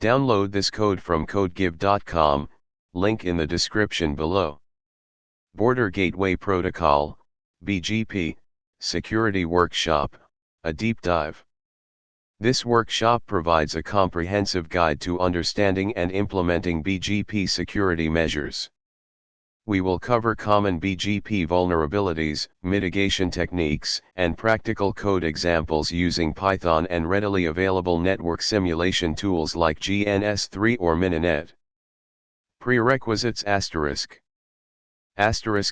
Download this code from codegive.com, link in the description below. Border Gateway Protocol, BGP, Security Workshop, a deep dive. This workshop provides a comprehensive guide to understanding and implementing BGP security measures. We will cover common BGP vulnerabilities, mitigation techniques, and practical code examples using Python and readily available network simulation tools like GNS3 or Mininet. Prerequisites *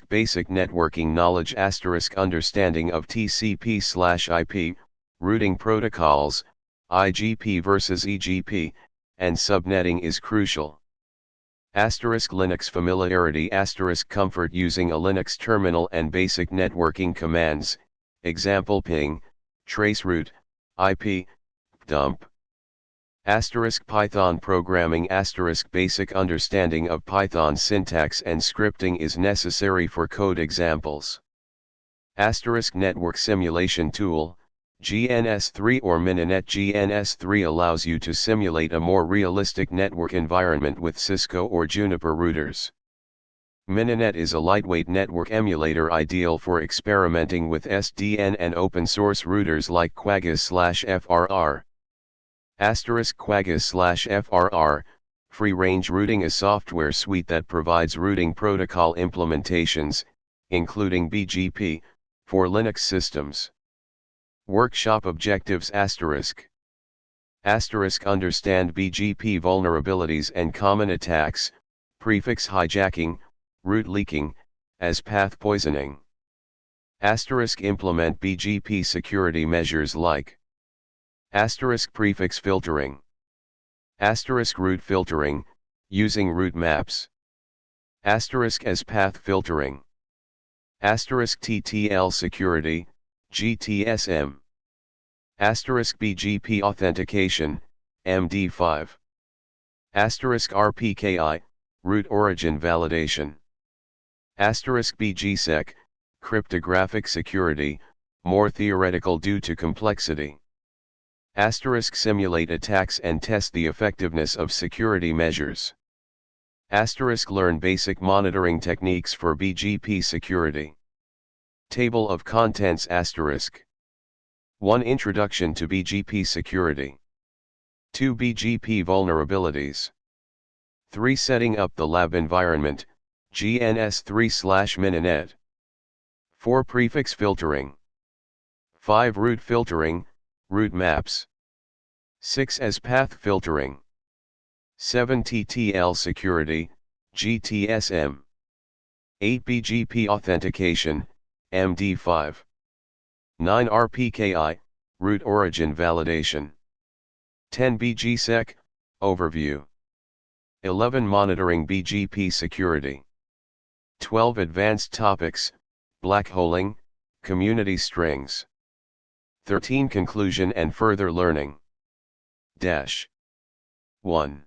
basic networking knowledge * understanding of TCP/IP, routing protocols, IGP versus EGP, and subnetting is crucial. Linux familiarity * comfort using a Linux terminal and basic networking commands, example ping, traceroute, IP, dump. Python programming * basic understanding of Python syntax and scripting is necessary for code examples. Network simulation tool, GNS3 or Mininet. GNS3 allows you to simulate a more realistic network environment with Cisco or Juniper routers. Mininet is a lightweight network emulator ideal for experimenting with SDN and open source routers like quagga/FRR. Quagga/FRR, Free Range Routing, a software suite that provides routing protocol implementations, including BGP, for Linux systems. Workshop objectives ***. Understand BGP vulnerabilities and common attacks, prefix hijacking, route leaking, as path poisoning. Implement BGP security measures like prefix filtering, route filtering, using route maps, as path filtering, TTL security, GTSM, BGP authentication, MD5, RPKI, route origin validation, BGSec, cryptographic security, more theoretical due to complexity. Simulate attacks and test the effectiveness of security measures. Learn basic monitoring techniques for BGP security. Table of contents * 1. Introduction to BGP security. 2. BGP vulnerabilities. 3. Setting up the lab environment, GNS3/Mininet. 4. Prefix filtering. 5. Route filtering, route maps. 6. As path filtering. 7. TTL security, GTSM. 8. BGP authentication, MD5. 9. RPKI, route origin validation. 10. BGSec, overview. 11. Monitoring BGP security. 12. Advanced topics, black holing, community strings. 13. Conclusion and further learning. 1.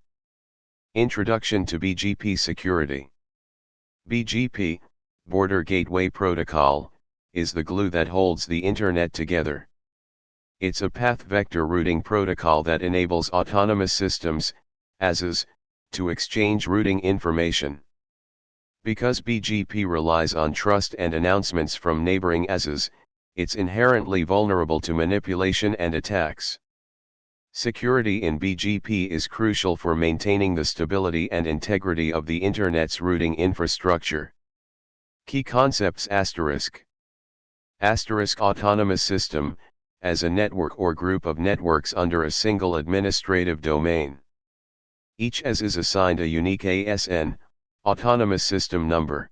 Introduction to BGP security. BGP, Border Gateway Protocol, is the glue that holds the Internet together. It's a path vector routing protocol that enables autonomous systems, ASs, to exchange routing information. Because BGP relies on trust and announcements from neighboring ASs, it's inherently vulnerable to manipulation and attacks. Security in BGP is crucial for maintaining the stability and integrity of the Internet's routing infrastructure. Key concepts ***. Autonomous system, as a network or group of networks under a single administrative domain. Each AS is assigned a unique ASN, autonomous system number.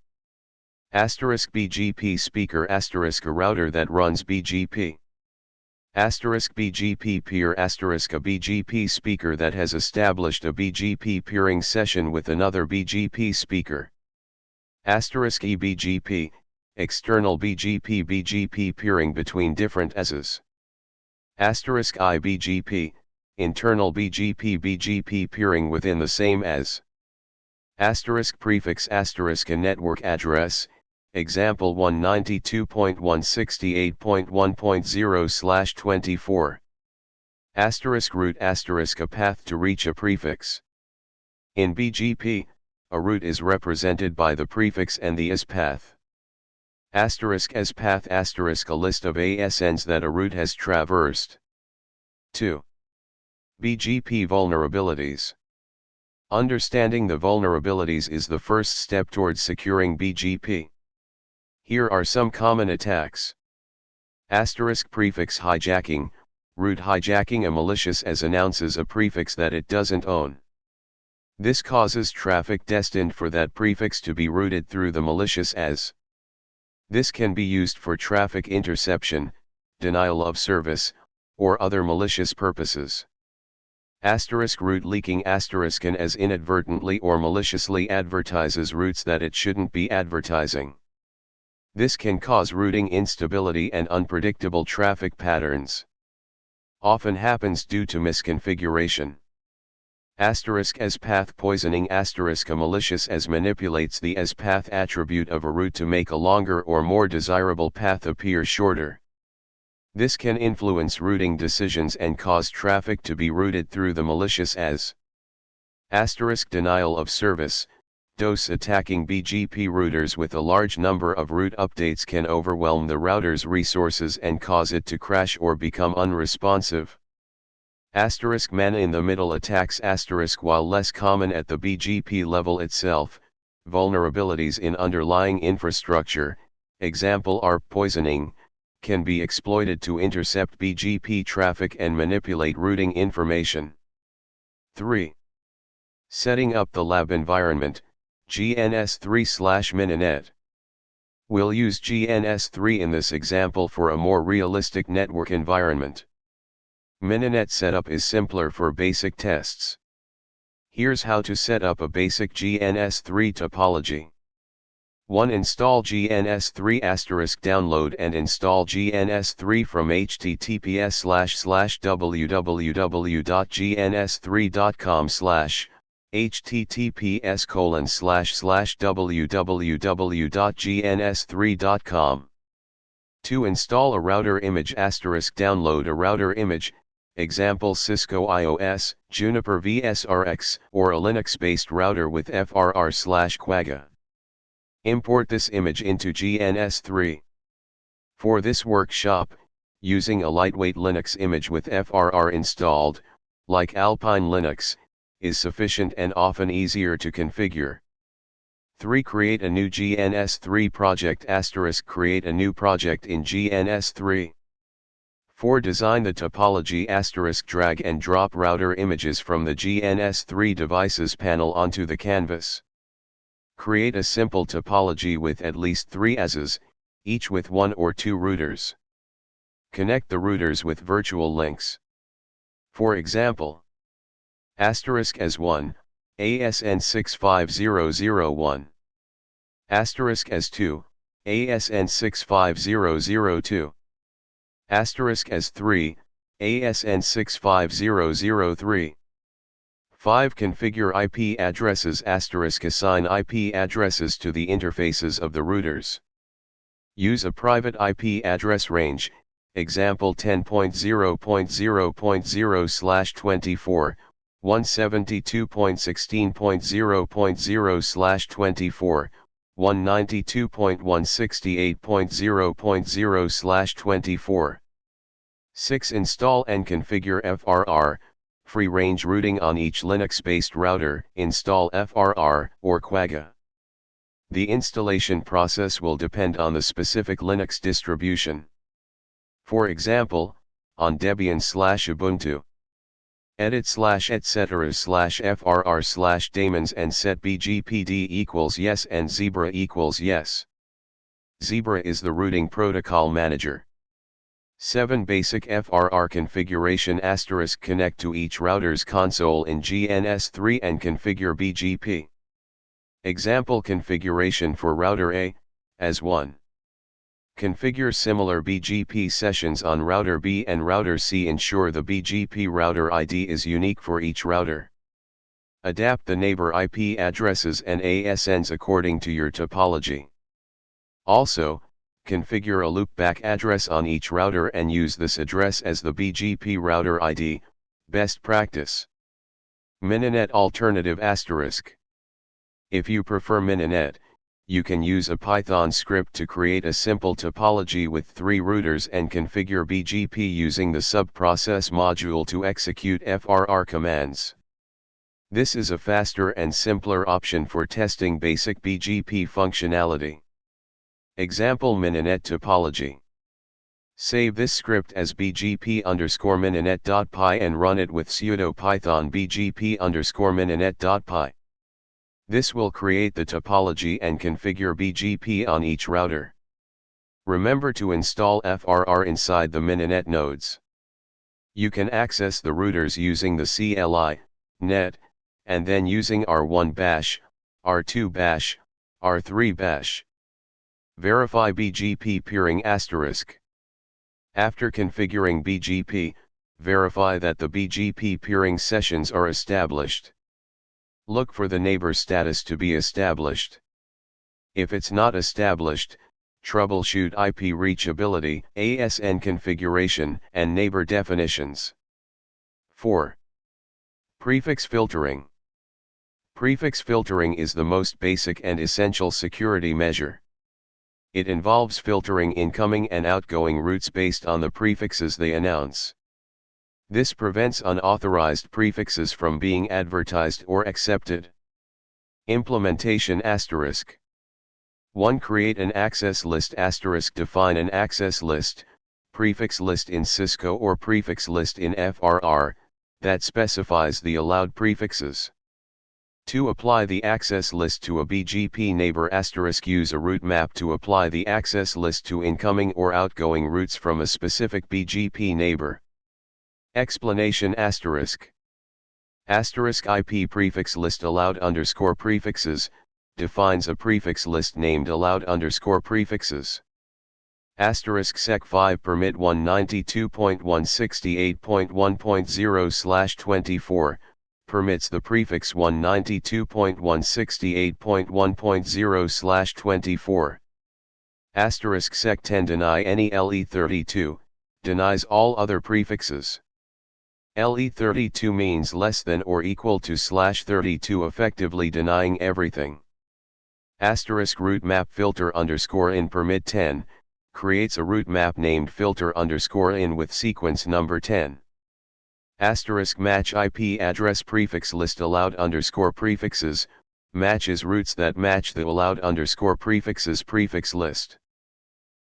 BGP speaker ***, a router that runs BGP. BGP peer ***, a BGP speaker that has established a BGP peering session with another BGP speaker. eBGP, external BGP peering between different ASs. IBGP, internal BGP peering within the same AS. Prefix ***, a network address, example 192.168.1.0/24. Route * a path to reach a prefix. In BGP, a route is represented by the prefix and the as path. *as path * a list of ASNs that a route has traversed. 2. BGP vulnerabilities. Understanding the vulnerabilities is the first step towards securing BGP. Here are some common attacks. * prefix hijacking. Route hijacking. A malicious as announces a prefix that it doesn't own. This causes traffic destined for that prefix to be routed through the malicious as. This can be used for traffic interception, denial of service, or other malicious purposes. Route leaking. An as inadvertently or maliciously advertises routes that it shouldn't be advertising. This can cause routing instability and unpredictable traffic patterns. Often happens due to misconfiguration. As path poisoning. A malicious as manipulates the as path attribute of a route to make a longer or more desirable path appear shorter. This can influence routing decisions and cause traffic to be routed through the malicious as. Denial of service. DOS attacking BGP routers with a large number of route updates can overwhelm the router's resources and cause it to crash or become unresponsive. Man-in-the-middle attacks. While less common at the BGP level itself, vulnerabilities in underlying infrastructure, example ARP poisoning, can be exploited to intercept BGP traffic and manipulate routing information. 3. Setting up the lab environment, GNS3/mininet. We'll use GNS3 in this example for a more realistic network environment. Mininet setup is simpler for basic tests. Here's how to set up a basic GNS3 topology. 1. Install GNS3 *, download and install GNS3 from https://www.gns3.com/ https://www.gns3.com. 2. Install a router image *, download a router image, example Cisco IOS, Juniper VSRX, or a Linux-based router with FRR/Quagga. Import this image into GNS3. For this workshop, using a lightweight Linux image with FRR installed, like Alpine Linux, is sufficient and often easier to configure. 3. Create a new GNS3 project *, create a new project in GNS3. 4. Design the topology *, drag and drop router images from the GNS3 devices panel onto the canvas. Create a simple topology with at least 3 ASs, each with 1 or 2 routers. Connect the routers with virtual links. For example, *as1, ASN65001. *as2, ASN65002. *as3, ASN65003. 5. Configure IP addresses *, assign IP addresses to the interfaces of the routers. Use a private IP address range, example 10.0.0.0/24, 172.16.0.0/24, 192.168.0.0/24. 6. Install and configure FRR, free-range routing on each Linux-based router. Install FRR or Quagga. The installation process will depend on the specific Linux distribution. For example, on Debian/Ubuntu. edit/etc/frr/daemons and set bgpd = yes and Zebra = yes. Zebra is the routing protocol manager. 7. Basic FRR configuration * connect to each router's console in GNS3 and configure BGP. Example configuration for router A, as1. Configure similar BGP sessions on router B and router C. Ensure the BGP router ID is unique for each router. Adapt the neighbor IP addresses and ASNs according to your topology. Also, configure a loopback address on each router and use this address as the BGP router ID, Best practice. Mininet alternative ***. If you prefer mininet, you can use a Python script to create a simple topology with 3 routers and configure BGP using the subprocess module to execute FRR commands. This is a faster and simpler option for testing basic BGP functionality. Example mininet topology. Save this script as bgp_mininet.py and run it with sudo python bgp_mininet.py. This will create the topology and configure BGP on each router. Remember to install FRR inside the mininet nodes. You can access the routers using the CLI, net, and then using R1 bash, R2 bash, R3 bash. Verify BGP peering ***. After configuring BGP, verify that the BGP peering sessions are established. Look for the neighbor status to be established. If it's not established, troubleshoot IP reachability, ASN configuration, and neighbor definitions. 4. Prefix filtering. Prefix filtering is the most basic and essential security measure. It involves filtering incoming and outgoing routes based on the prefixes they announce. This prevents unauthorized prefixes from being advertised or accepted. Implementation ***. 1. Create an access list ***. Define an access list, prefix list in Cisco or prefix list in FRR, that specifies the allowed prefixes. 2. Apply the access list to a BGP neighbor ***. Use a route map to apply the access list to incoming or outgoing routes from a specific BGP neighbor. Explanation ***. IP prefix list allowed_prefixes, defines a prefix list named allowed_prefixes. Sec 5 permit 192.168.1.0/24, permits the prefix 192.168.1.0/24. Sec 10 deny any LE32, denies all other prefixes. LE32 means less than or equal to /32, effectively denying everything. Route map filter_in permit 10, creates a route map named filter_in with sequence number 10. Match IP address prefix list allowed_prefixes, matches routes that match the allowed_prefixes prefix list.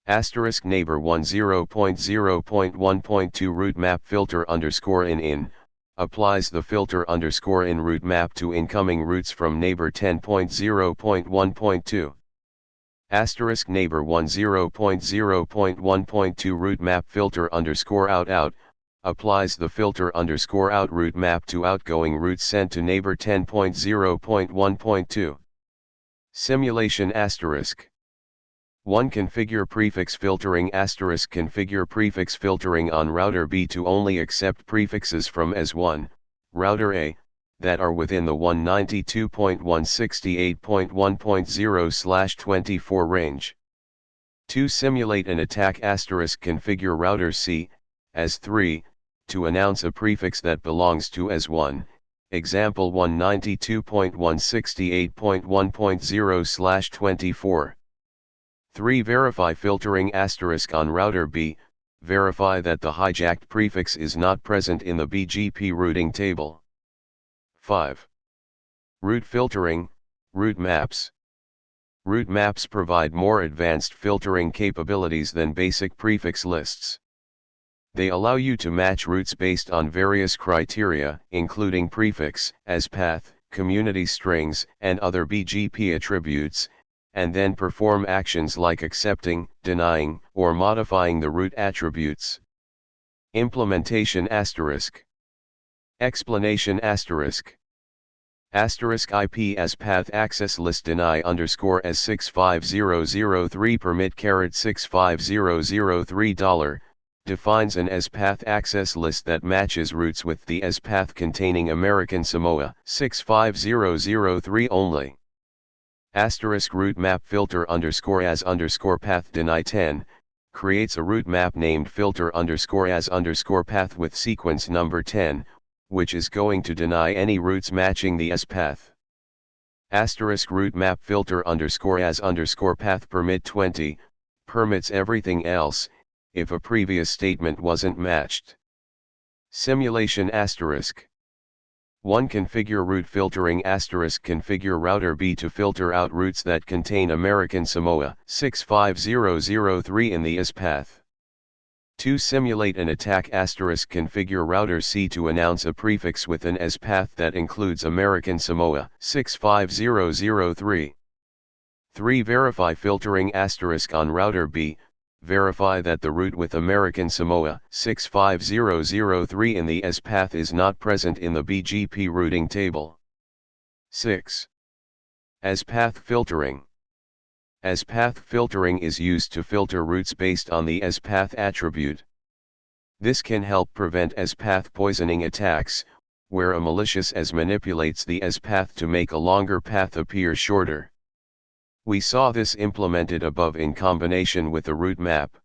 Neighbor 10.0.1.2 route map filter_in, applies the filter_in route map to incoming routes from neighbor 10.0.1.2. Neighbor 10.0.1.2 route map filter_out, applies the filter_out route map to outgoing routes sent to neighbor 10.0.1.2. Simulation ***. 1. Configure prefix filtering ***. Configure prefix filtering on router B to only accept prefixes from S1, router A, that are within the 192.168.1.0/24 range. 2. Simulate an attack ***. Configure router C, S3, to announce a prefix that belongs to S1, example 192.168.1.0/24. 3. Verify filtering *** on router B, verify that the hijacked prefix is not present in the BGP routing table. 5. Route filtering, route maps. Route maps provide more advanced filtering capabilities than basic prefix lists. They allow you to match routes based on various criteria, including prefix, as path, community strings, and other BGP attributes, and then perform actions like accepting, denying, or modifying the route attributes. Implementation ***. Explanation ***. IP as path access list deny _ as 65003 permit $65003 defines an as path access list that matches routes with the as path containing American Samoa 65003 only. Route map filter_as_path deny 10 creates a route map named filter_as_path with sequence number 10, which is going to deny any routes matching the S path. Asterisk route map filter underscore as underscore path permit 20, permits everything else, if a previous statement wasn't matched. Simulation asterisk. 1. Configure route filtering asterisk configure router B to filter out routes that contain American Samoa 65003 in the IS path. 2. Simulate an attack asterisk configure router C to announce a prefix with an S path that includes American Samoa 65003. 3. Verify filtering asterisk on router B, verify that the route with American Samoa 65003 in the S path is not present in the BGP routing table. 6. As path filtering. As path filtering is used to filter routes based on the as path attribute. This can help prevent as path poisoning attacks, where a malicious as manipulates the as path to make a longer path appear shorter. We saw this implemented above in combination with a route map.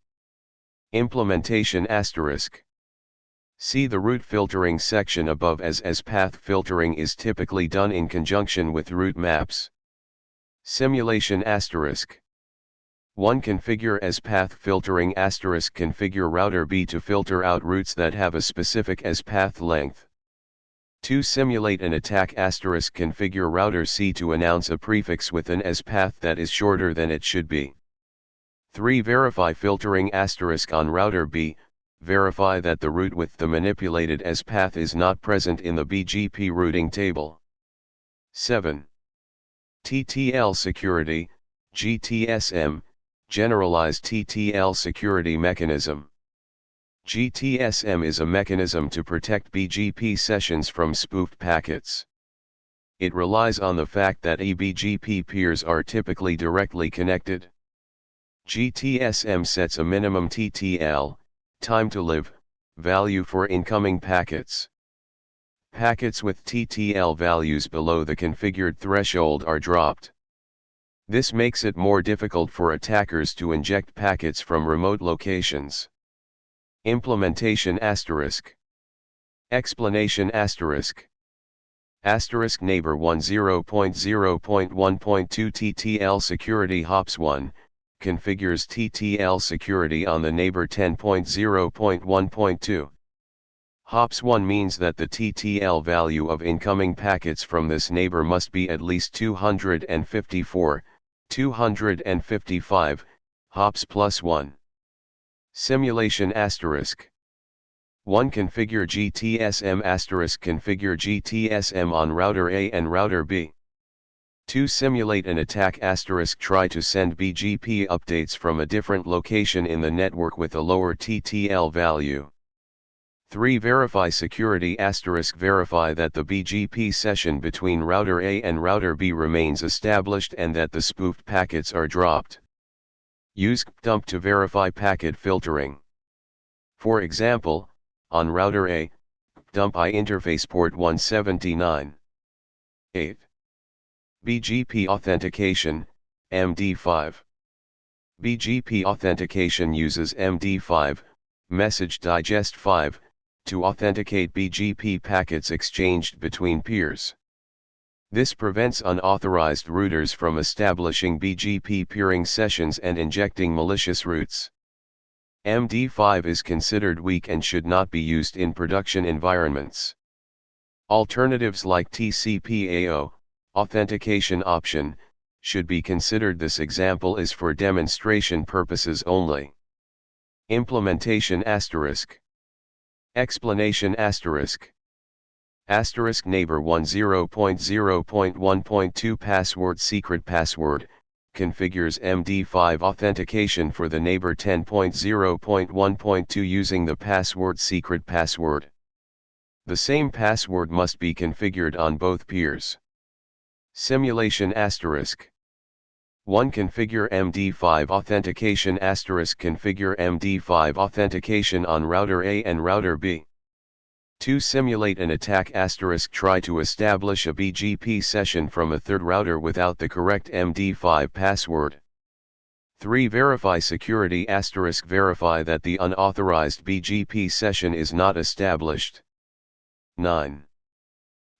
Implementation asterisk. See the route filtering section above as path filtering is typically done in conjunction with route maps. Simulation asterisk. 1. Configure as path filtering asterisk configure router B to filter out routes that have a specific as path length. 2. Simulate an attack asterisk configure router C to announce a prefix with an as path that is shorter than it should be. 3. Verify filtering asterisk on router B, verify that the route with the manipulated as path is not present in the BGP routing table. 7. TTL security, GTSM, generalized TTL security mechanism. GTSM is a mechanism to protect BGP sessions from spoofed packets. It relies on the fact that eBGP peers are typically directly connected. GTSM sets a minimum TTL, time to live, value for incoming packets. Packets with TTL values below the configured threshold are dropped. This makes it more difficult for attackers to inject packets from remote locations. Implementation asterisk. Explanation asterisk. Asterisk neighbor 10.0.1.2 TTL security hops 1, configures TTL security on the neighbor 10.0.1.2. Hops 1 means that the TTL value of incoming packets from this neighbor must be at least 254, 255, hops plus 1. Simulation asterisk. 1. Configure GTSM asterisk configure GTSM on router A and router B. 2. Simulate an attack asterisk try to send BGP updates from a different location in the network with a lower TTL value. 3. Verify security asterisk verify that the BGP session between router A and router B remains established and that the spoofed packets are dropped. Use tcpdump to verify packet filtering. For example, on router A, tcpdump I interface port 179. 8. BGP authentication, MD5. BGP authentication uses MD5, Message Digest 5, to authenticate BGP packets exchanged between peers. This prevents unauthorized routers from establishing BGP peering sessions and injecting malicious routes. MD5 is considered weak and should not be used in production environments. Alternatives like TCPAO, authentication option, should be considered. This example is for demonstration purposes only. Implementation asterisk. Explanation asterisk. Asterisk neighbor 10.0.1.2 password secret password, configures MD5 authentication for the neighbor 10.0.1.2 using the password secret password. The same password must be configured on both peers. Simulation asterisk. 1. Configure MD5 authentication asterisk configure MD5 authentication on router A and router B. 2. Simulate an attack asterisk try to establish a BGP session from a third router without the correct MD5 password. 3. Verify security asterisk verify that the unauthorized BGP session is not established. 9.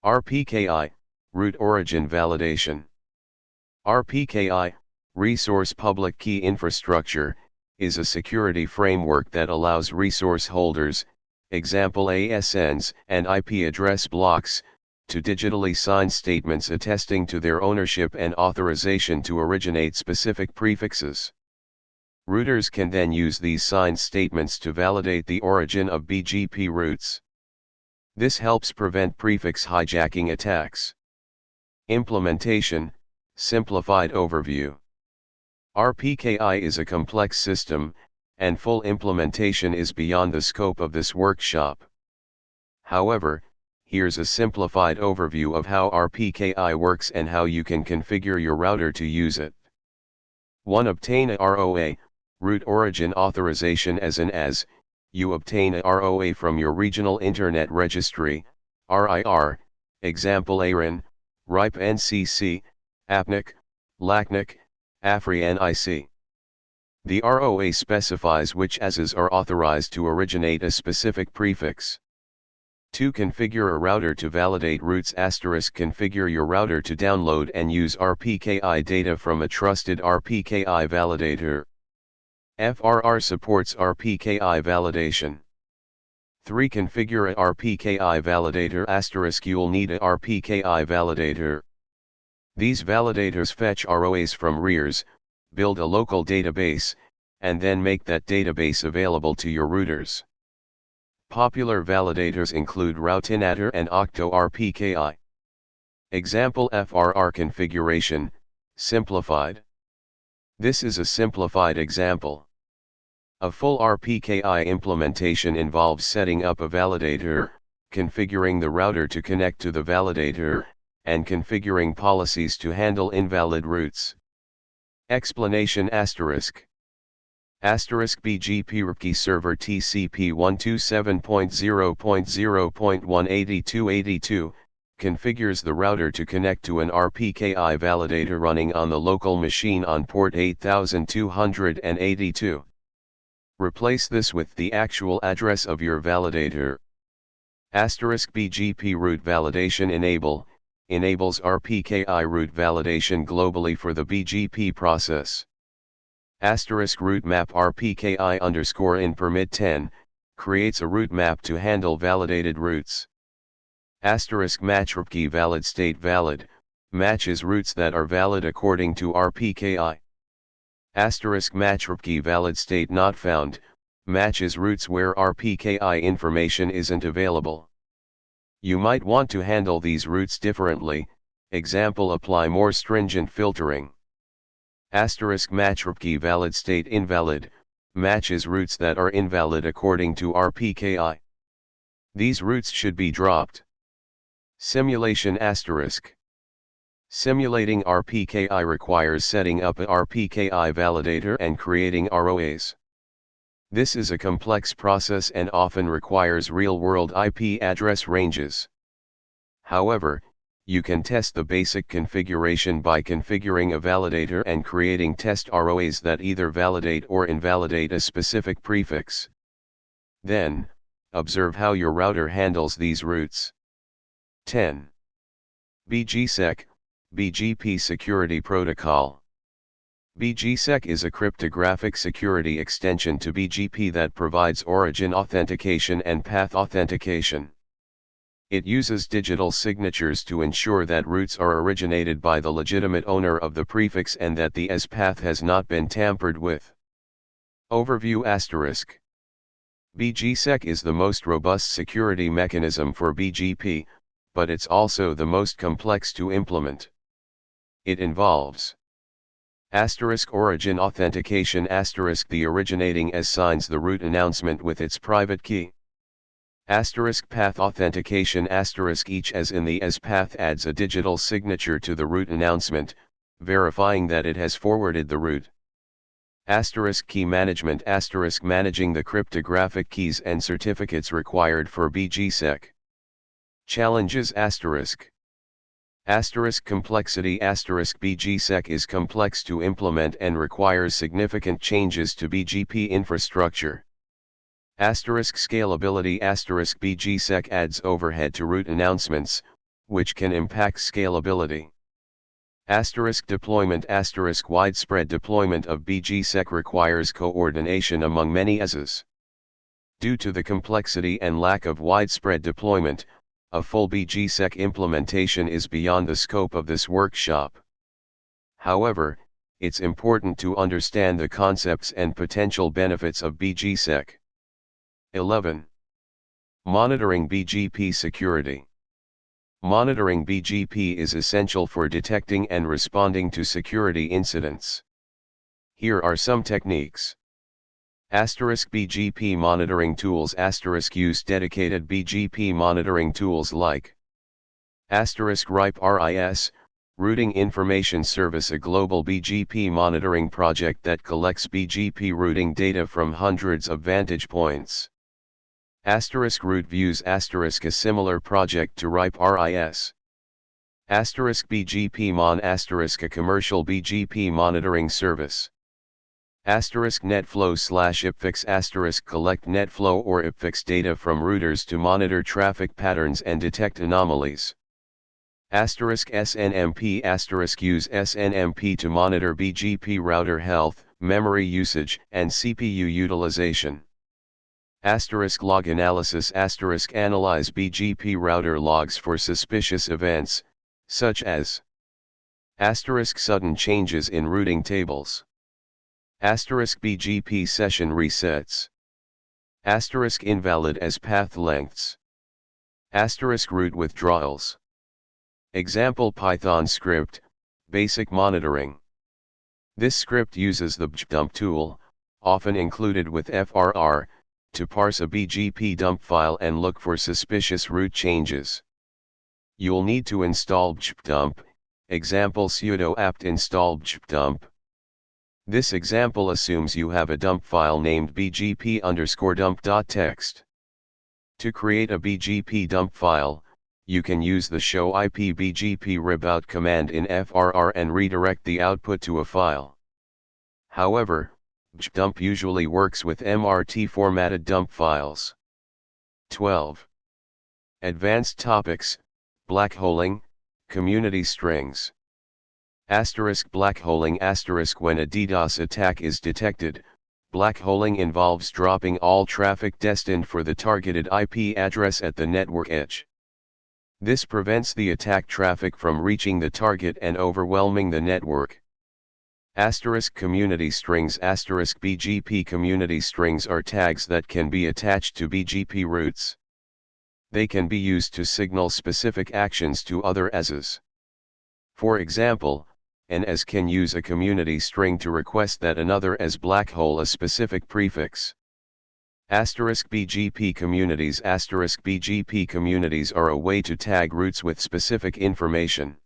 RPKI, Root Origin Validation. RPKI, Resource Public Key Infrastructure, is a security framework that allows resource holders, example ASNs and IP address blocks, to digitally sign statements attesting to their ownership and authorization to originate specific prefixes. Routers can then use these signed statements to validate the origin of BGP routes. This helps prevent prefix hijacking attacks. Implementation, simplified overview. RPKI is a complex system, and full implementation is beyond the scope of this workshop. However, here's a simplified overview of how RPKI works and how you can configure your router to use it. 1. Obtain a ROA, Root Origin Authorization. As you obtain a ROA from your Regional Internet Registry, RIR, example ARIN, RIPE NCC, APNIC, LACNIC, AFRI NIC. The ROA specifies which ASs are authorized to originate a specific prefix. 2. Configure a router to validate routes. Configure your router to download and use RPKI data from a trusted RPKI validator. FRR supports RPKI validation. 3. Configure a RPKI validator. You'll need a RPKI validator. These validators fetch ROAs from RIRs, build a local database, and then make that database available to your routers. Popular validators include Routinator and Octo RPKI. Example FRR configuration, simplified. This is a simplified example. A full RPKI implementation involves setting up a validator, configuring the router to connect to the validator, and configuring policies to handle invalid routes. Explanation BGP RPKI server TCP 127.0.0.18282 configures the router to connect to an RPKI validator running on the local machine on port 8282. Replace this with the actual address of your validator. BGP route validation enables RPKI route validation globally for the BGP process. Route map RPKI_in permit 10 creates a route map to handle validated routes. Match RPKI valid state valid matches routes that are valid according to RPKI. Match RPKI valid state not found matches routes where RPKI information isn't available. You might want to handle these routes differently, example apply more stringent filtering. Match RPKI valid state invalid matches routes that are invalid according to RPKI. These routes should be dropped. Simulation Simulating RPKI requires setting up a RPKI validator and creating ROAs. This is a complex process and often requires real-world IP address ranges. However, you can test the basic configuration by configuring a validator and creating test ROAs that either validate or invalidate a specific prefix. Then, observe how your router handles these routes. 10. BGSec, BGP Security Protocol. BGSec is a cryptographic security extension to BGP that provides origin authentication and path authentication. It uses digital signatures to ensure that routes are originated by the legitimate owner of the prefix and that the AS path has not been tampered with. Overview BGSec is the most robust security mechanism for BGP, but it's also the most complex to implement. It involves origin authentication the originating AS signs the route announcement with its private key. Path authentication each AS in the AS path adds a digital signature to the route announcement, verifying that it has forwarded the route. Key management managing the cryptographic keys and certificates required for BGSec. Challenges complexity BGSec is complex to implement and requires significant changes to BGP infrastructure. Scalability BGSec adds overhead to route announcements, which can impact scalability. Deployment widespread deployment of BGSec requires coordination among many ESs. Due to the complexity and lack of widespread deployment, a full BGSec implementation is beyond the scope of this workshop. However, it's important to understand the concepts and potential benefits of BGSec. 11. Monitoring BGP security. Monitoring BGP is essential for detecting and responding to security incidents. Here are some techniques. BGP monitoring tools. Use dedicated BGP monitoring tools like RIP RIS, Routing Information Service, a global BGP monitoring project that collects BGP routing data from hundreds of vantage points. Route Views. A similar project to RIP RIS. BGP Mon. A commercial BGP monitoring service. NetFlow/IPFix. Collect NetFlow or IPFix data from routers to monitor traffic patterns and detect anomalies. SNMP. Use SNMP to monitor BGP router health, memory usage, and CPU utilization. Log analysis. Analyze BGP router logs for suspicious events, such as sudden changes in routing tables, BGP session resets, invalid as path lengths, route withdrawals. Example Python script, basic monitoring. This script uses the bgdump tool, often included with FRR, to parse a BGP dump file and look for suspicious route changes. You'll need to install bgdump, example sudo apt install bgdump. This example assumes you have a dump file named bgp_dump.txt. To create a BGP dump file, you can use the show IP BGP ribout command in FRR and redirect the output to a file. However, bgdump usually works with MRT formatted dump files. 12. Advanced topics, blackholing, community strings. Blackholing. When a DDoS attack is detected, blackholing involves dropping all traffic destined for the targeted IP address at the network edge. This prevents the attack traffic from reaching the target and overwhelming the network. Community strings. BGP community strings are tags that can be attached to BGP routes. They can be used to signal specific actions to other ESs. For example, an ES can use a community string to request that another ES blackhole a specific prefix. BGP communities. BGP communities are a way to tag routes with specific information.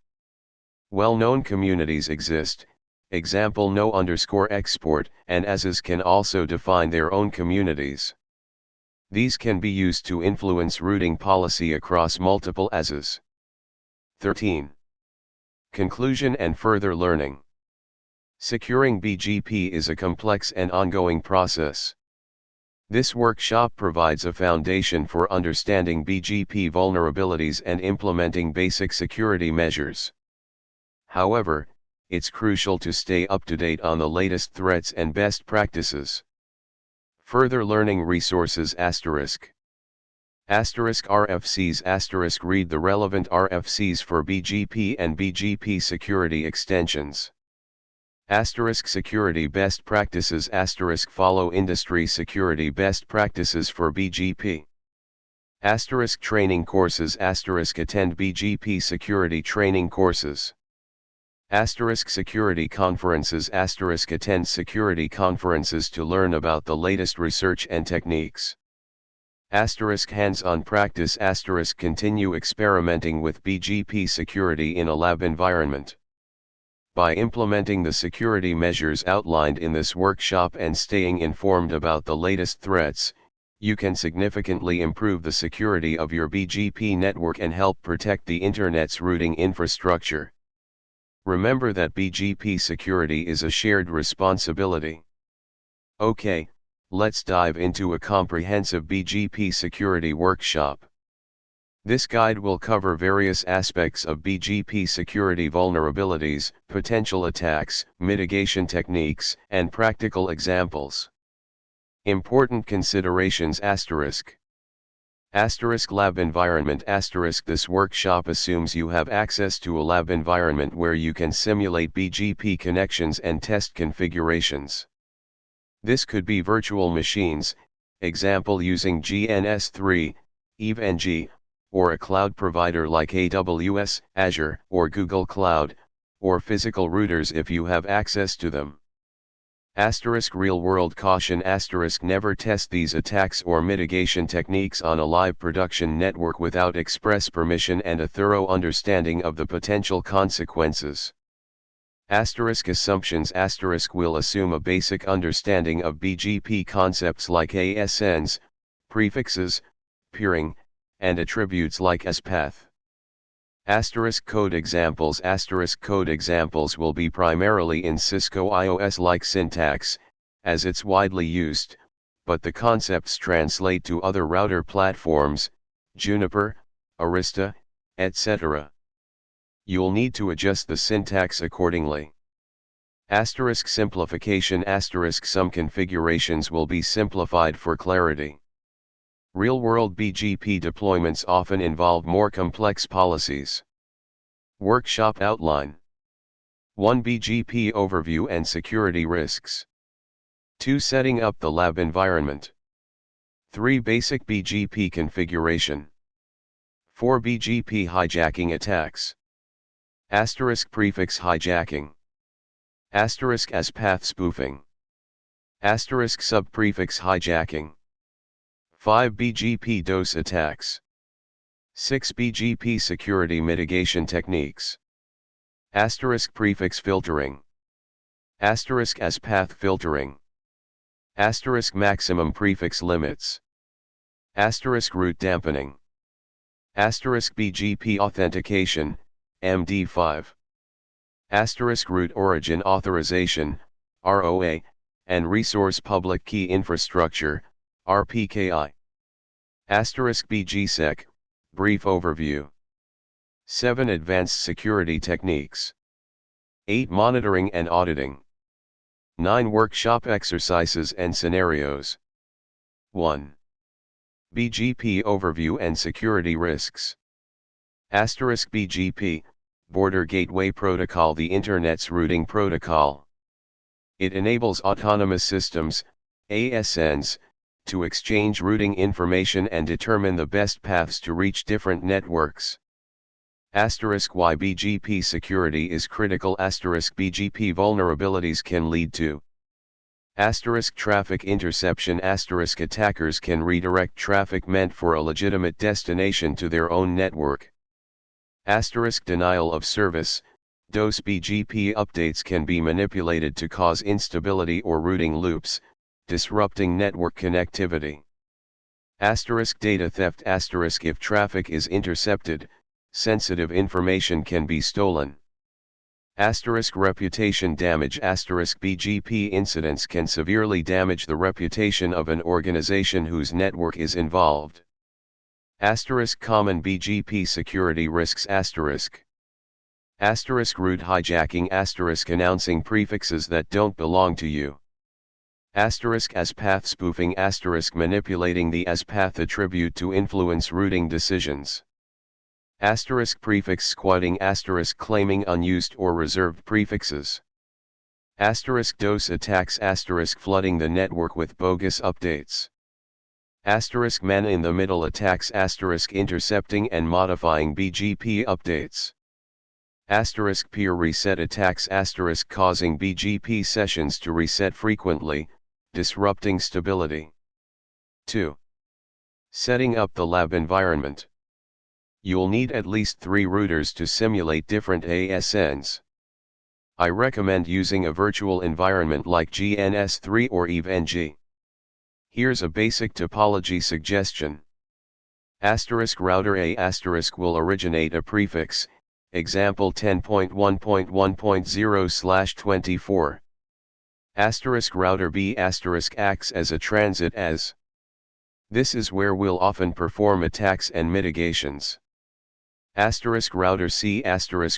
Well-known communities exist. Example no_export, and ESs can also define their own communities. These can be used to influence routing policy across multiple ESs. 13. Conclusion and further learning. Securing BGP is a complex and ongoing process. This workshop provides a foundation for understanding BGP vulnerabilities and implementing basic security measures. However, it's crucial to stay up to date on the latest threats and best practices. Further learning resources *RFCs read the relevant RFCs for BGP and BGP security extensions. Security best practices follow industry security best practices for BGP. Training courses attend BGP security training courses. Security conferences attend security conferences to learn about the latest research and techniques. Hands-on practice continue experimenting with BGP security in a lab environment. By implementing the security measures outlined in this workshop and staying informed about the latest threats, you can significantly improve the security of your BGP network and help protect the Internet's routing infrastructure. Remember that BGP security is a shared responsibility. Okay, let's dive into a comprehensive BGP security workshop. This guide will cover various aspects of BGP security vulnerabilities, potential attacks, mitigation techniques, and practical examples. Important considerations * lab environment * This workshop assumes you have access to a lab environment where you can simulate BGP connections and test configurations. This could be virtual machines, example using GNS3, EVE-NG, or a cloud provider like AWS, Azure, or Google Cloud, or physical routers if you have access to them. Real-world caution * Never test these attacks or mitigation techniques on a live production network without express permission and a thorough understanding of the potential consequences. Assumptions * Will assume a basic understanding of BGP concepts like ASNs, prefixes, peering, and attributes like spath. Code examples Code examples will be primarily in Cisco iOS-like syntax, as it's widely used, but the concepts translate to other router platforms, Juniper, Arista, etc. You'll need to adjust the syntax accordingly. Simplification * Some configurations will be simplified for clarity. Real-world BGP deployments often involve more complex policies. Workshop outline. 1. BGP overview and security risks. 2. Setting up the lab environment. 3. Basic BGP configuration. 4. BGP hijacking attacks. Prefix hijacking. Spath spoofing. Subprefix hijacking. 5. BGP DOS attacks. 6. BGP security mitigation techniques. Prefix filtering. Spath filtering. Maximum prefix limits. Route dampening. BGP authentication, MD5. Route origin authorization, ROA, and resource public key infrastructure, RPKI. BGSec, brief overview. 7. Advanced security techniques. 8. Monitoring and auditing. 9. Workshop exercises and scenarios. 1. BGP overview and security risks. BGP, Border Gateway Protocol, the Internet's routing protocol. It enables autonomous systems, ASNs, to exchange routing information and determine the best paths to reach different networks. Why BGP security is critical. BGP vulnerabilities can lead to traffic interception. Attackers can redirect traffic meant for a legitimate destination to their own network. Denial of service. DOS BGP updates can be manipulated to cause instability or routing loops, disrupting network connectivity. Data theft. If traffic is intercepted, sensitive information can be stolen. Reputation damage. BGP incidents can severely damage the reputation of an organization whose network is involved. Common BGP security risks. Route hijacking. Announcing prefixes that don't belong to you. Spath spoofing. Manipulating the spath attribute to influence routing decisions. Prefix squatting. Claiming unused or reserved prefixes. DOS attacks. Flooding the network with bogus updates. Man-in-the-middle attacks. Intercepting and modifying BGP updates. Peer reset attacks. Causing BGP sessions to reset frequently, disrupting stability. 2. Setting up the lab environment. You'll need at least 3 routers to simulate different ASNs. I recommend using a virtual environment like GNS3 or EVE-NG. Here's a basic topology suggestion. Router A will originate a prefix, example 10.1.1.0/24. Router B acts as a transit as This is where we'll often perform attacks and mitigations. *router C*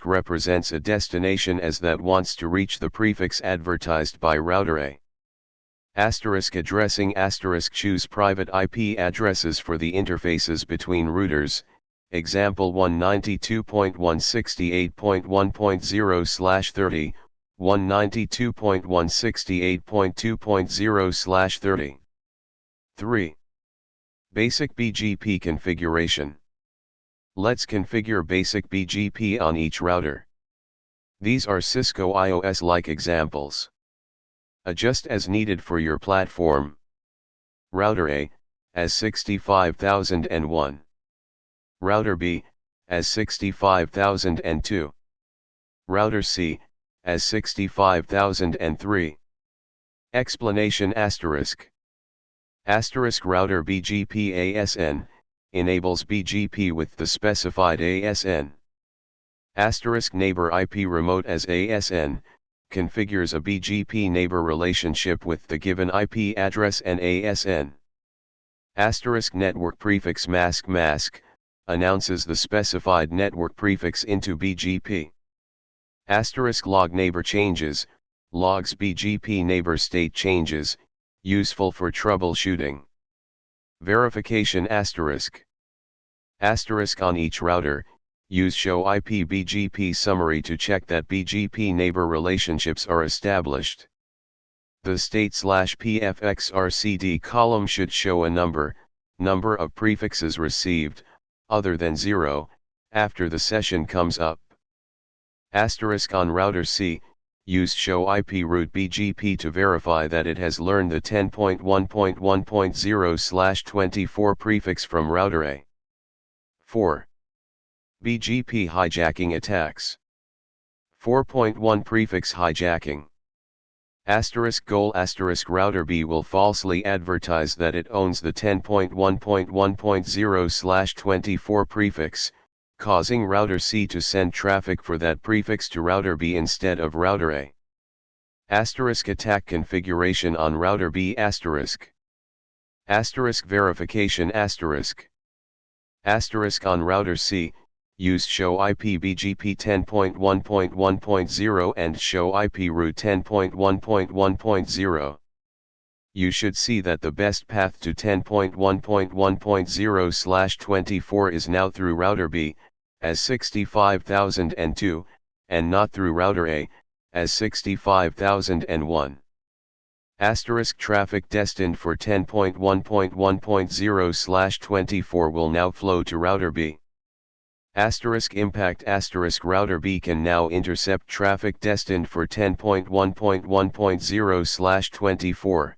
represents a destination as that wants to reach the prefix advertised by router A. *addressing choose private IP addresses for the interfaces between routers, example 192.168.1.0/30, 192.168.2.0/30. 3. Basic BGP configuration. Let's configure basic BGP on each router. These are Cisco IOS-like examples. Adjust as needed for your platform. Router A, as 65001. Router B, as 65002. Router C, as 65003. Explanation **** router BGP ASN, enables BGP with the specified ASN. ** neighbor IP remote as ASN, configures a BGP neighbor relationship with the given IP address and ASN. * network prefix mask, announces the specified network prefix into BGP. * log neighbor changes, logs BGP neighbor state changes, useful for troubleshooting. Verification ***. On each router, use show IP BGP summary to check that BGP neighbor relationships are established. The state/pfxrcd column should show a number of prefixes received, other than 0, after the session comes up. On router C, use show IP route BGP to verify that it has learned the 10.1.1.0/24 prefix from router A. 4. BGP hijacking attacks. 4.1 Prefix hijacking. Goal ***router B will falsely advertise that it owns the 10.1.1.0/24 prefix, causing router C to send traffic for that prefix to router B instead of router A. Attack configuration on router B ***. Verification on router C, use show IP BGP 10.1.1.0 and show IP route 10.1.1.0. You should see that the best path to 10.1.1.0/24 is now through router B, as 65002, and not through router A, as 65001. Traffic destined for 10.1.1.0/24 will now flow to router B. Impact ***router B can now intercept traffic destined for 10.1.1.0/24.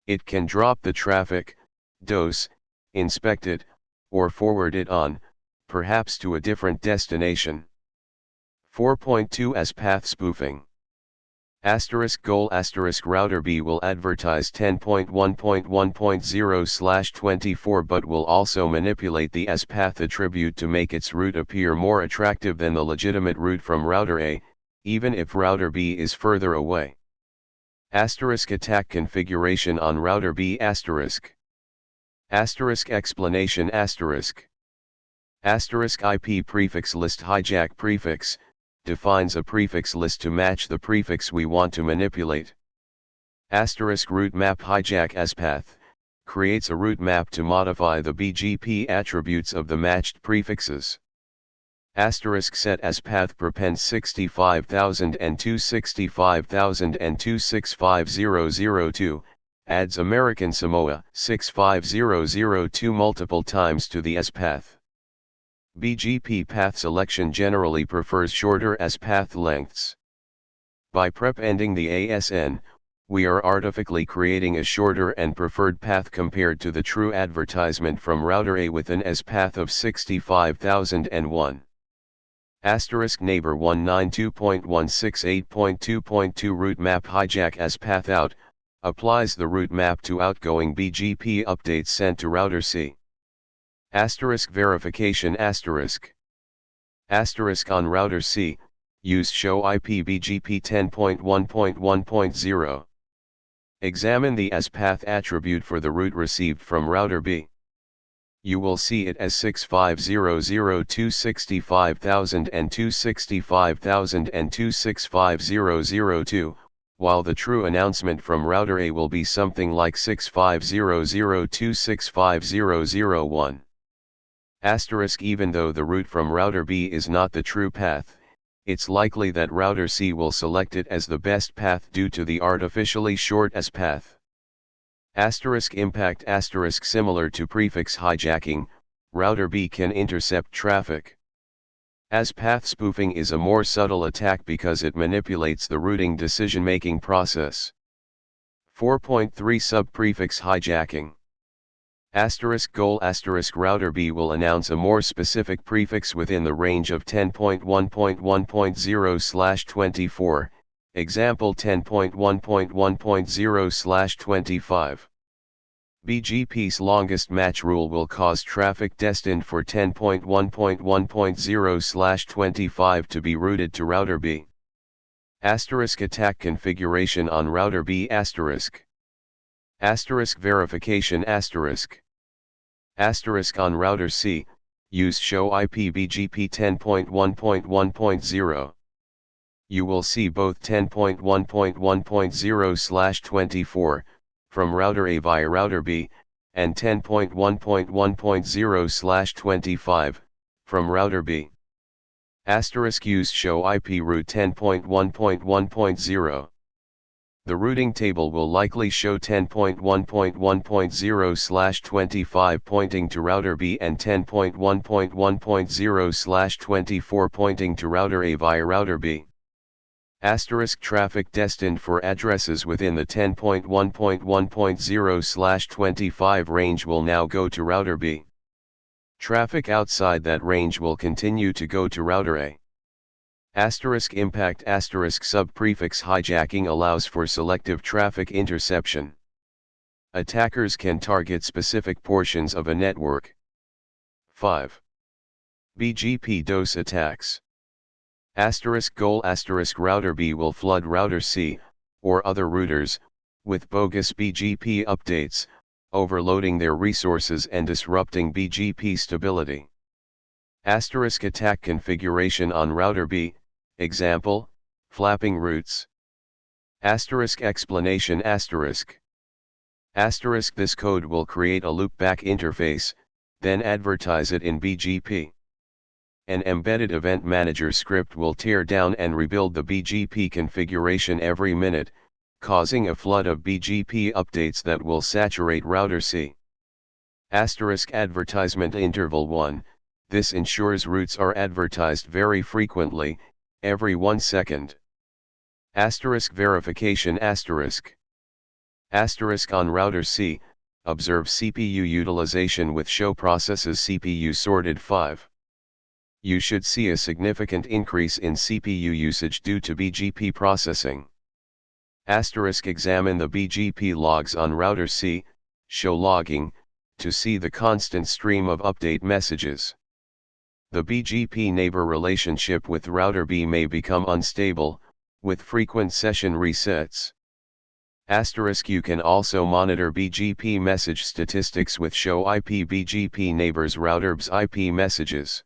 It can drop the traffic, dose, inspect it, or forward it on, perhaps to a different destination. 4.2 As path spoofing. Goal ***router B will advertise 10.1.1.0/24 but will also manipulate the as path attribute to make its route appear more attractive than the legitimate route from router A, even if router B is further away. Attack configuration on router B ***. Explanation IP prefix list hijack prefix defines a prefix list to match the prefix we want to manipulate. Route map hijack as path creates a route map to modify the BGP attributes of the matched prefixes. Set as path prepend 65002 65002 65002 adds American Samoa 65002 multiple times to the as path. BGP path selection generally prefers shorter as path lengths. By prepending the ASN, we are artificially creating a shorter and preferred path compared to the true advertisement from router A with an as path of 65001. Neighbor 192.168.2.2 route map hijack as path out applies the route map to outgoing BGP updates sent to router C. Verification on router C, use show IP BGP 10.1.1.0. Examine the asPath attribute for the route received from router B. You will see it as 6500 265,000 and 265,000 and 265002, while the true announcement from router A will be something like 6500 265,001. Asterisk Even though the route from router B is not the true path, it's likely that router C will select it as the best path due to the artificially short asPath. Asterisk Impact asterisk Similar to prefix hijacking, router B can intercept traffic. Aspath spoofing is a more subtle attack because it manipulates the routing decision-making process. 4.3 Sub-prefix hijacking. Asterisk Goal asterisk Router B will announce a more specific prefix within the range of 10.1.1.0/24, example 10.1.1.0/25. BGP's longest match rule will cause traffic destined for 10.1.1.0/25 to be routed to router B. Asterisk Attack configuration on router B asterisk. Asterisk Verification asterisk. Asterisk on router C, use show IP BGP 10.1.1.0. You will see both 10.1.1.0/24, from router A via router B, and 10.1.1.0/25, from router B. Asterisk use show IP route 10.1.1.0. The routing table will likely show 10.1.1.0/25 pointing to router B and 10.1.1.0/24 pointing to router A via router B. Asterisk traffic destined for addresses within the 10.1.1.0/25 range will now go to router B. Traffic outside that range will continue to go to router A. Asterisk impact asterisk sub-prefix hijacking allows for selective traffic interception. Attackers can target specific portions of a network. 5. BGP DOS attacks. Asterisk goal asterisk router B will flood router C, or other routers, with bogus BGP updates, overloading their resources and disrupting BGP stability. Asterisk attack configuration on router B, example, flapping routes. Asterisk explanation asterisk. Asterisk this code will create a loopback interface, then advertise it in BGP. An embedded event manager script will tear down and rebuild the BGP configuration every minute, causing a flood of BGP updates that will saturate router C. Asterisk advertisement interval 1, this ensures routes are advertised very frequently, every 1 second. Asterisk verification asterisk. Asterisk on router C, observe CPU utilization with show processes CPU sorted 5. You should see a significant increase in CPU usage due to BGP processing. Asterisk examine the BGP logs on router C, show logging, to see the constant stream of update messages. The BGP neighbor relationship with router B may become unstable, with frequent session resets. Asterisk you can also monitor BGP message statistics with show IP BGP neighbors router B's IP messages.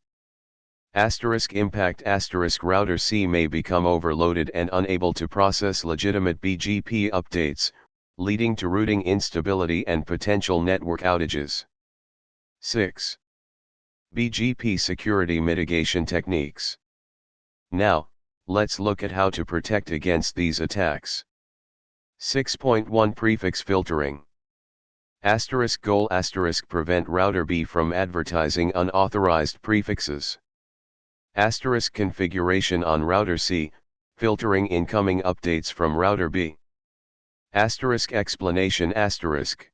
Asterisk impact asterisk router C may become overloaded and unable to process legitimate BGP updates, leading to routing instability and potential network outages. 6. BGP security mitigation techniques. Now, let's look at how to protect against these attacks. 6.1 Prefix filtering. Asterisk goal asterisk prevent router B from advertising unauthorized prefixes. Asterisk configuration on router C, filtering incoming updates from router B. Asterisk explanation asterisk.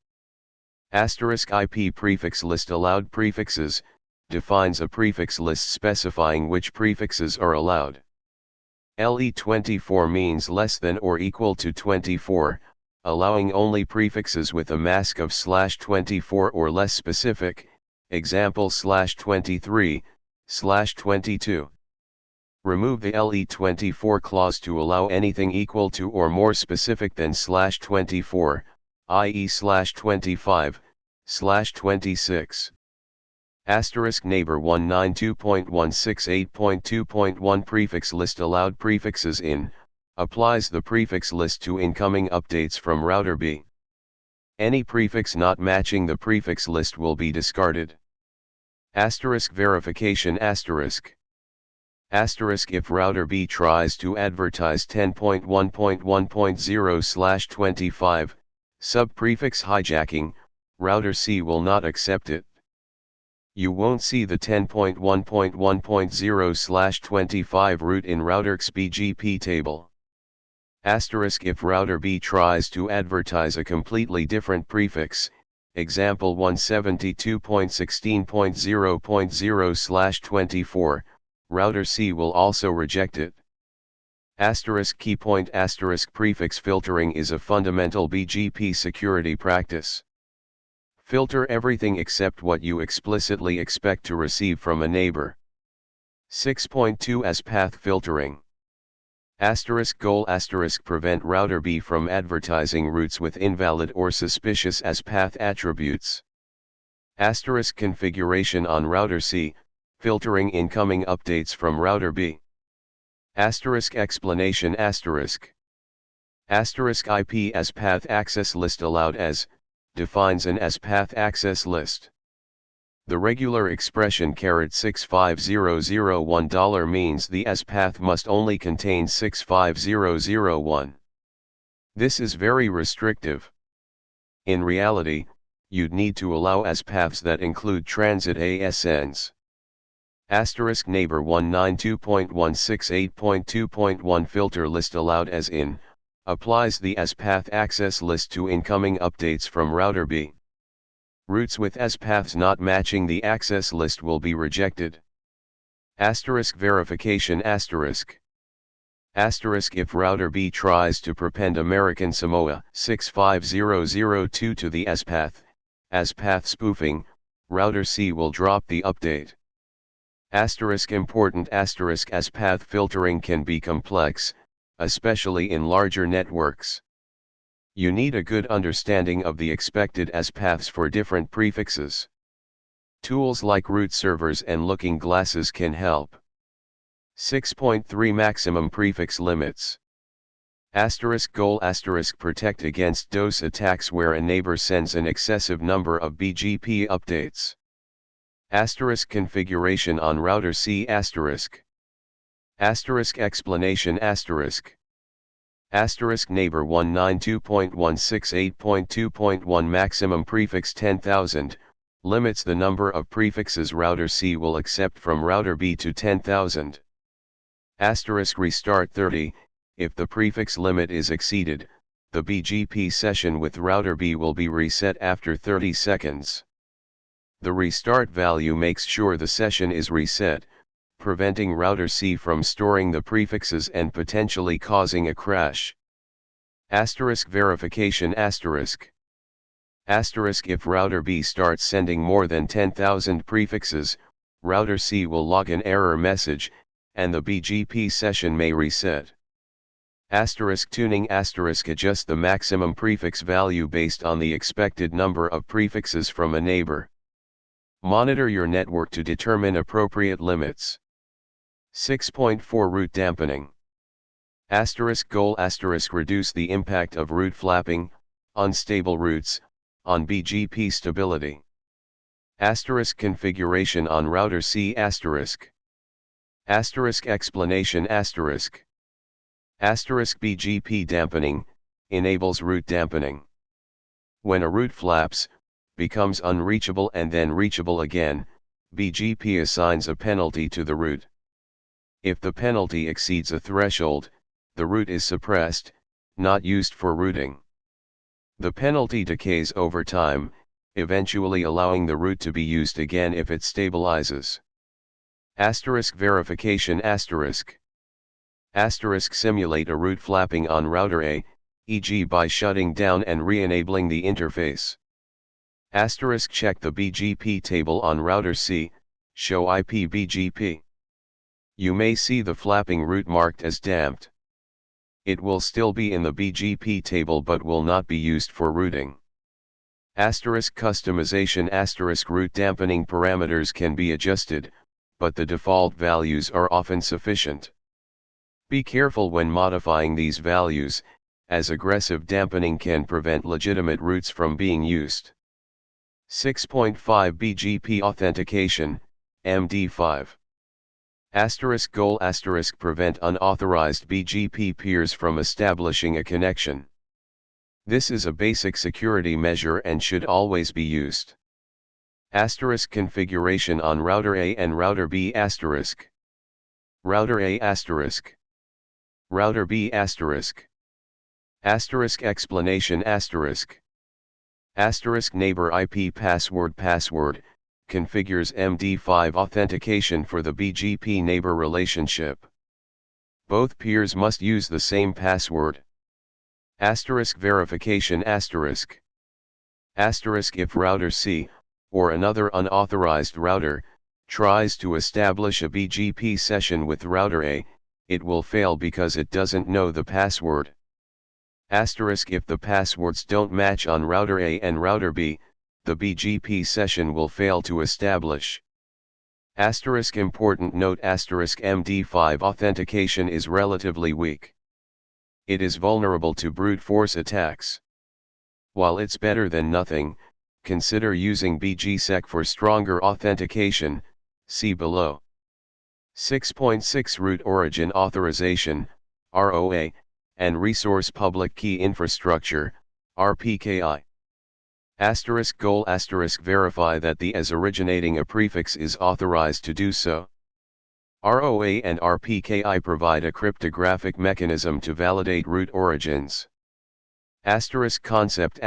Asterisk IP prefix list allowed prefixes, defines a prefix list specifying which prefixes are allowed. LE24 means less than or equal to 24, allowing only prefixes with a mask of /24 or less specific, example /23, /22. Remove the LE24 clause to allow anything equal to or more specific than /24, i.e. /25, /26. Asterisk neighbor 192.168.2.1 prefix list allowed prefixes in, applies the prefix list to incoming updates from router B. Any prefix not matching the prefix list will be discarded. Asterisk verification asterisk. Asterisk if router B tries to advertise 10.1.1.0/25, sub-prefix hijacking, router C will not accept it. You won't see the 10.1.1.0/25 route in router's BGP table. Asterisk if router B tries to advertise a completely different prefix, example 172.16.0.0/24, router C will also reject it. Asterisk key point asterisk prefix filtering is a fundamental BGP security practice. Filter everything except what you explicitly expect to receive from a neighbor. 6.2 as path filtering. Asterisk goal asterisk prevent router B from advertising routes with invalid or suspicious as path attributes. Asterisk configuration on router C, filtering incoming updates from router B. Asterisk explanation asterisk. Asterisk IP as path access list allowed as, defines an as path access list. The regular expression $65001 means the as path must only contain 65001. This is very restrictive. In reality, you'd need to allow as paths that include transit ASNs. Asterisk neighbor 192.168.2.1 filter list allowed as in, applies the as path access list to incoming updates from router B. Routes with as paths not matching the access list will be rejected. Asterisk verification asterisk. Asterisk if router B tries to prepend American Samoa 65002 to the as path spoofing, router C will drop the update. Asterisk important asterisk as path filtering can be complex, especially in larger networks. You need a good understanding of the expected as paths for different prefixes. Tools like root servers and looking glasses can help. 6.3 maximum prefix limits. Asterisk goal asterisk protect against DOS attacks where a neighbor sends an excessive number of BGP updates. Asterisk configuration on router C asterisk. Asterisk explanation asterisk. Asterisk neighbor 192.168.2.1 maximum prefix 10,000, limits the number of prefixes router C will accept from router B to 10,000. Asterisk restart 30, if the prefix limit is exceeded, the BGP session with router B will be reset after 30 seconds. The restart value makes sure the session is reset, preventing router C from storing the prefixes and potentially causing a crash. Asterisk verification asterisk. Asterisk if router B starts sending more than 10,000 prefixes, router C will log an error message, and the BGP session may reset. Asterisk tuning asterisk adjust the maximum prefix value based on the expected number of prefixes from a neighbor. Monitor your network to determine appropriate limits. 6.4 Route dampening. Asterisk goal asterisk reduce the impact of route flapping, unstable routes, on BGP stability. Asterisk configuration on router C asterisk. Asterisk explanation asterisk. Asterisk BGP dampening, enables route dampening. When a route flaps, becomes unreachable and then reachable again, BGP assigns a penalty to the route. If the penalty exceeds a threshold, the route is suppressed, not used for routing. The penalty decays over time, eventually allowing the route to be used again if it stabilizes. Asterisk verification asterisk. Asterisk simulate a route flapping on router A, e.g. by shutting down and re-enabling the interface. Asterisk check the BGP table on router C, show IP BGP. you may see the flapping route marked as damped. It will still be in the BGP table but will not be used for routing. Customization route dampening parameters can be adjusted, but the default values are often sufficient. Be careful when modifying these values, as aggressive dampening can prevent legitimate routes from being used. 6.5 BGP Authentication, MD5. Goal prevent unauthorized BGP peers from establishing a connection. This is a basic security measure and should always be used. Configuration on router A and router B router A router B explanation neighbor IP password configures MD5 authentication for the BGP neighbor relationship. Both peers must use the same password. Verification if router C, or another unauthorized router, tries to establish a BGP session with router A, it will fail because it doesn't know the password. If the passwords don't match on router A and router B, the BGP session will fail to establish. Important note MD5 authentication is relatively weak. It is vulnerable to brute force attacks. While it's better than nothing, consider using BGSec for stronger authentication, see below. 6.6 Root Origin Authorization, ROA, and Resource Public Key Infrastructure, RPKI. Goal verify that the as originating a prefix is authorized to do so. ROA and RPKI provide a cryptographic mechanism to validate root origins. Concept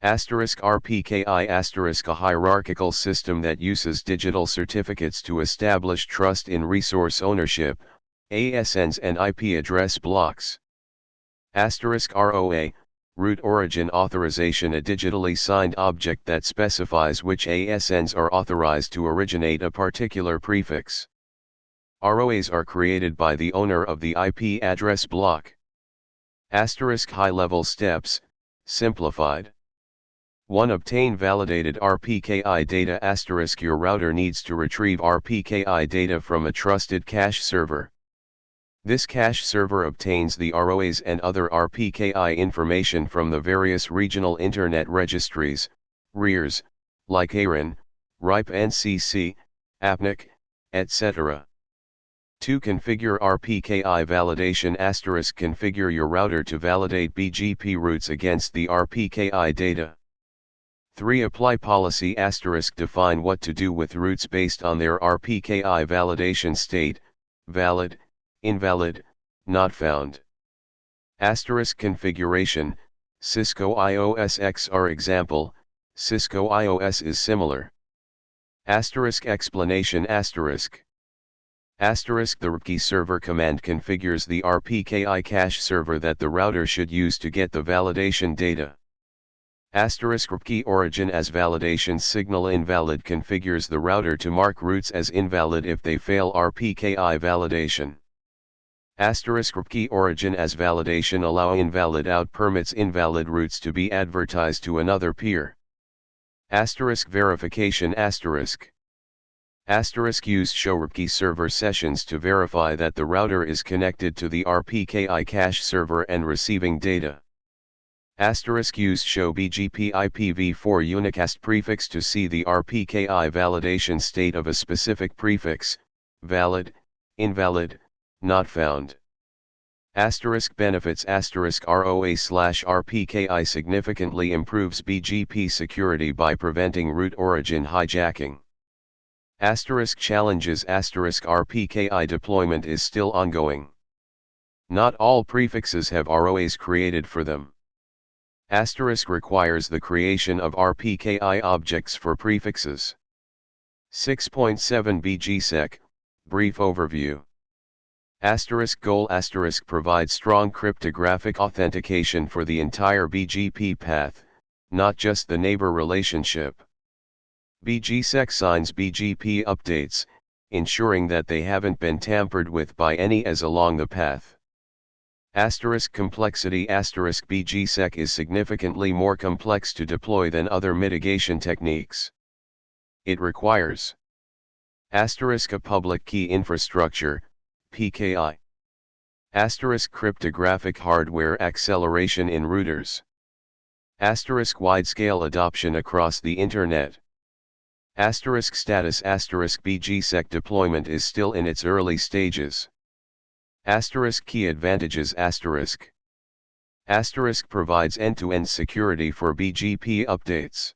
RPKI a hierarchical system that uses digital certificates to establish trust in resource ownership, ASNs and IP address blocks. ROA, root origin authorization, a digitally signed object that specifies which ASNs are authorized to originate a particular prefix. ROAs are created by the owner of the IP address block. High-level steps, simplified. 1. Obtain validated RPKI data. Your router needs to retrieve RPKI data from a trusted cache server. This cache server obtains the ROAs and other RPKI information from the various regional Internet registries, RIRs, like ARIN, RIPE NCC, APNIC, etc. 2. Configure RPKI validation. Configure your router to validate BGP routes against the RPKI data. 3. Apply policy. Define what to do with routes based on their RPKI validation state, valid, invalid, not found. Configuration, Cisco IOS XR example, Cisco IOS is similar. Explanation The RPKI server command configures the RPKI cache server that the router should use to get the validation data. RPKI origin as validation signal invalid configures the router to mark routes as invalid if they fail RPKI validation. RPKI origin as validation allow invalid out permits invalid routes to be advertised to another peer. Verification use show RPKI server sessions to verify that the router is connected to the RPKI cache server and receiving data. Use show BGP IPv4 unicast prefix to see the RPKI validation state of a specific prefix, valid, invalid, not found. Benefits ROA/RPKI significantly improves BGP security by preventing root origin hijacking. Challenges RPKI deployment is still ongoing. Not all prefixes have ROAs created for them. Requires the creation of RPKI objects for prefixes. 6.7 BGSec, brief overview. Goal provides strong cryptographic authentication for the entire BGP path, not just the neighbor relationship. BGSec signs BGP updates, ensuring that they haven't been tampered with by any as along the path. Complexity BGSec is significantly more complex to deploy than other mitigation techniques. It requires a public key infrastructure, PKI. Cryptographic hardware acceleration in routers. Wide-scale adoption across the Internet. Status BGSec deployment is still in its early stages. Key advantages provides end-to-end security for BGP updates.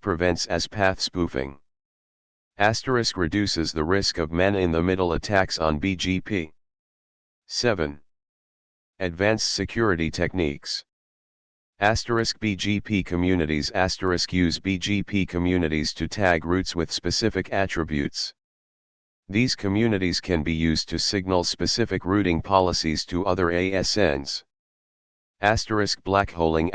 Prevents as-path spoofing. Reduces the risk of man-in-the-middle attacks on BGP. 7. Advanced security techniques. BGP communities use BGP communities to tag routes with specific attributes. These communities can be used to signal specific routing policies to other ASNs. Blackholing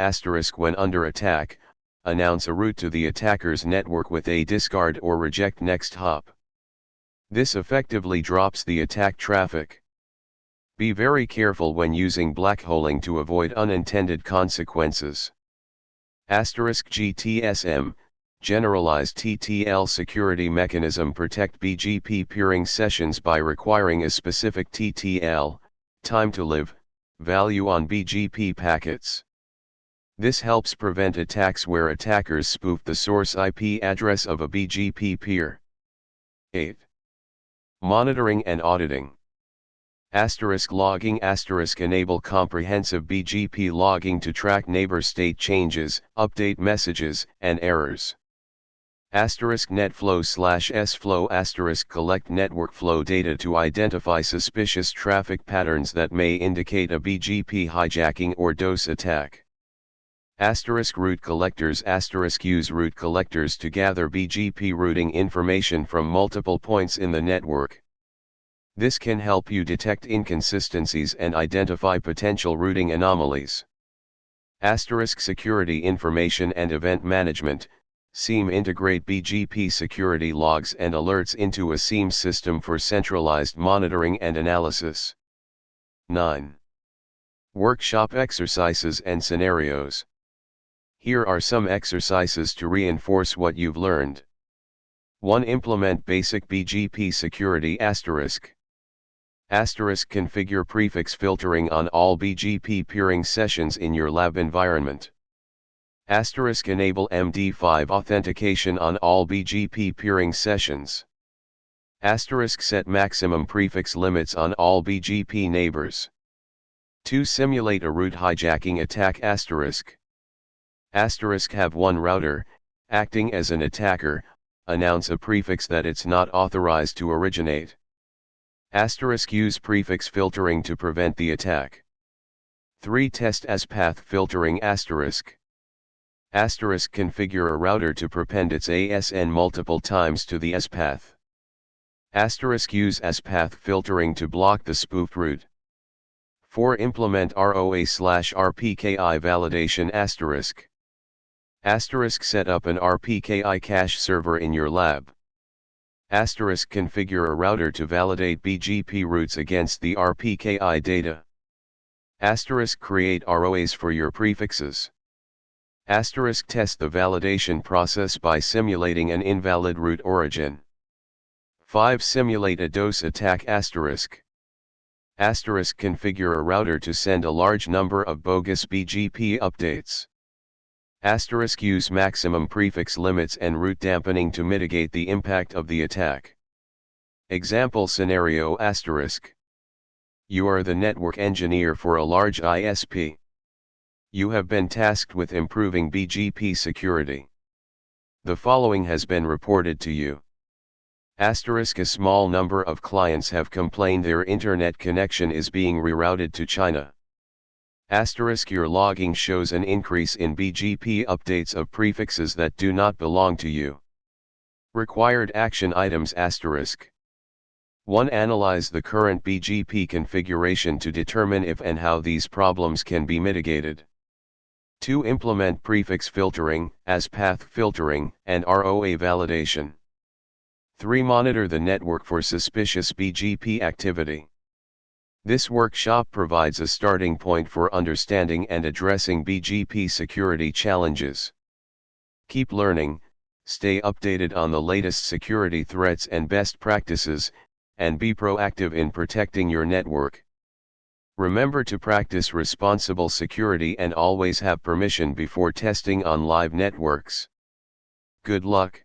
when under attack, announce a route to the attacker's network with a discard or reject next hop. This effectively drops the attack traffic. Be very careful when using blackholing to avoid unintended consequences. GTSM, Generalized TTL security mechanism protect BGP peering sessions by requiring a specific TTL, time to live, value on BGP packets. This helps prevent attacks where attackers spoof the source IP address of a BGP peer. 8. Monitoring and auditing. Logging enable comprehensive BGP logging to track neighbor state changes, update messages, and errors. NetFlow/SFlow collect network flow data to identify suspicious traffic patterns that may indicate a BGP hijacking or DOS attack. Route collectors use route collectors to gather BGP routing information from multiple points in the network. This can help you detect inconsistencies and identify potential routing anomalies. Security information and event management. SIEM integrate BGP security logs and alerts into a SIEM system for centralized monitoring and analysis. 9. Workshop exercises and scenarios. Here are some exercises to reinforce what you've learned. 1. Implement basic BGP security configure prefix filtering on all BGP peering sessions in your lab environment. Enable MD5 authentication on all BGP peering sessions. Set maximum prefix limits on all BGP neighbors. 2. Simulate a route hijacking attack have one router, acting as an attacker, announce a prefix that it's not authorized to originate. Use prefix filtering to prevent the attack. 3. Test as-path filtering configure a router to prepend its ASN multiple times to the as-path. Use as-path filtering to block the spoofed route. 4. Implement ROA/RPKI validation set up an RPKI cache server in your lab. Configure a router to validate BGP routes against the RPKI data. Create ROAs for your prefixes. Test the validation process by simulating an invalid route origin. 5. Simulate a DOS attack configure a router to send a large number of bogus BGP updates. Use maximum prefix limits and route dampening to mitigate the impact of the attack. Example scenario You are the network engineer for a large ISP. You have been tasked with improving BGP security. The following has been reported to you. A small number of clients have complained their internet connection is being rerouted to China. Your logging shows an increase in BGP updates of prefixes that do not belong to you. Required action items 1. Analyze the current BGP configuration to determine if and how these problems can be mitigated. 2. Implement prefix filtering, as-path filtering, and ROA validation. 3. Monitor the network for suspicious BGP activity. This workshop provides a starting point for understanding and addressing BGP security challenges. Keep learning, stay updated on the latest security threats and best practices, and be proactive in protecting your network. Remember to practice responsible security and always have permission before testing on live networks. Good luck.